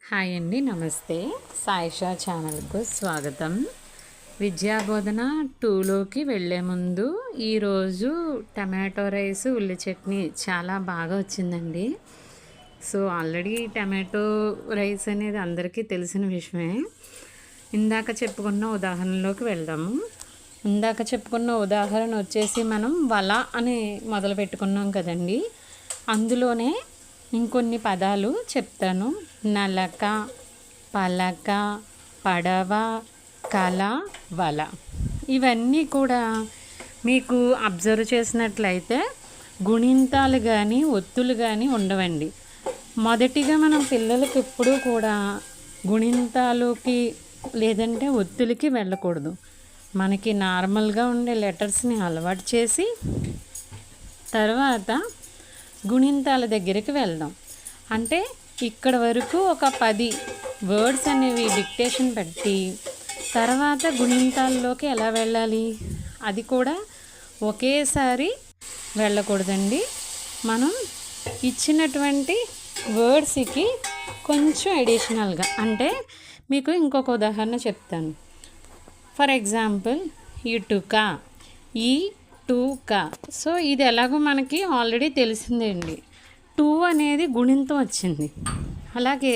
Hi అండి, నమస్తే. సాయిషా ఛానల్కు స్వాగతం. విద్యాబోధన 2లోకి వెళ్ళే ముందు ఈరోజు టమాటో రైస్ ఉల్లి చట్నీ చాలా బాగా వచ్చిందండి. సో ఆల్రెడీ టమాటో రైస్ అనేది అందరికీ తెలిసిన విషయమే. ఇందాక చెప్పుకున్న ఉదాహరణలోకి వెళ్దాము. ఇందాక చెప్పుకున్న ఉదాహరణ వచ్చేసి మనం వల అని మొదలు పెట్టుకున్నాం కదండి. అందులోనే ఇంకొన్ని పదాలు చెప్తాను. నలక, పలక, పడవ, కల, వల. ఇవన్నీ కూడా మీకు అబ్జర్వ్ చేసినట్లయితే గుణింతాలు కానీ ఒత్తులు కానీ ఉండవండి. మొదటిగా మనం పిల్లలకి ఎప్పుడూ కూడా గుణింతాలకి లేదంటే ఒత్తులకి వెళ్ళకూడదు. మనకి నార్మల్గా ఉండే లెటర్స్ని అలవాటు చేసి తర్వాత గుణింతాల దగ్గరికి వెళ్దాం. అంటే ఇక్కడ వరకు ఒక 10 వర్డ్స్ అనేవి డిక్టేషన్ పెట్టి తర్వాత గుణింతాల్లోకి ఎలా వెళ్ళాలి అది కూడా ఒకేసారి వెళ్ళకూడదండి. మనం ఇచ్చినటువంటి వర్డ్స్కి కొంచెం అడిషనల్గా, అంటే మీకు ఇంకొక ఉదాహరణ చెప్తాను. ఫర్ ఎగ్జాంపుల్ ఇటుక, ఈ టూక. సో ఇది ఎలాగో మనకి ఆల్రెడీ తెలిసిందే అండి. 2 అనేది గుణింతం వచ్చింది. అలాగే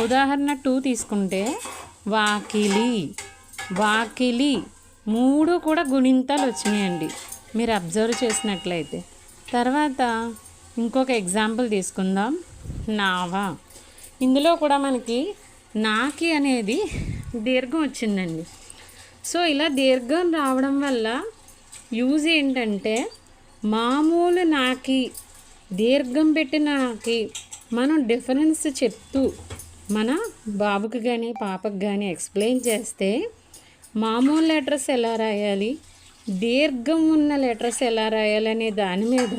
ఉదాహరణ 2 తీసుకుంటే వాకిలి, వాకిలి 3 కూడా గుణింతాలు వచ్చినాయండి మీరు అబ్జర్వ్ చేసినట్లయితే. తర్వాత ఇంకొక ఎగ్జాంపుల్ తీసుకుందాం. నావ. ఇందులో కూడా మనకి నాకి అనేది దీర్ఘం వచ్చిందండి. సో ఇలా దీర్ఘం రావడం వల్ల యూజ్ ఏంటంటే మామూలు నాకి దీర్ఘం పెట్టిన నాకి మనం డిఫరెన్స్ చెప్తూ మన బాబుకి కానీ పాపకి కానీ ఎక్స్ప్లెయిన్ చేస్తే మామూలు లెటర్స్ ఎలా రాయాలి, దీర్ఘం ఉన్న లెటర్స్ ఎలా రాయాలి అనే దాని మీద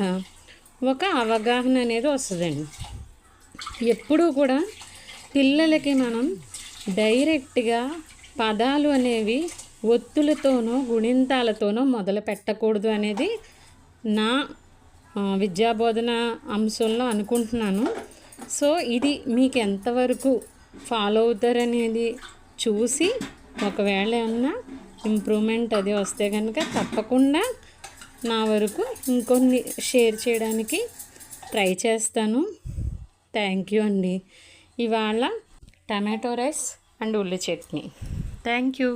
ఒక అవగాహన అనేది వస్తుందండి. ఎప్పుడూ కూడా పిల్లలకి మనం డైరెక్ట్గా పదాలు అనేవి ఒత్తులతోనో గుణింతాలతోనో మొదలు పెట్టకూడదు అనేది నా విద్యాబోధన అంశంలో అనుకుంటున్నాను. సో ఇది మీకు ఎంతవరకు ఫాలో అవుతారనేది చూసి ఒకవేళ ఏమన్నా ఇంప్రూవ్మెంట్ అది వస్తే కనుక తప్పకుండా నా వరకు ఇంకొన్ని షేర్ చేయడానికి ట్రై చేస్తాను. థ్యాంక్ యూ అండి. ఇవాళ టమాటో రైస్ అండ్ ఉల్లి చట్నీ. Thank you.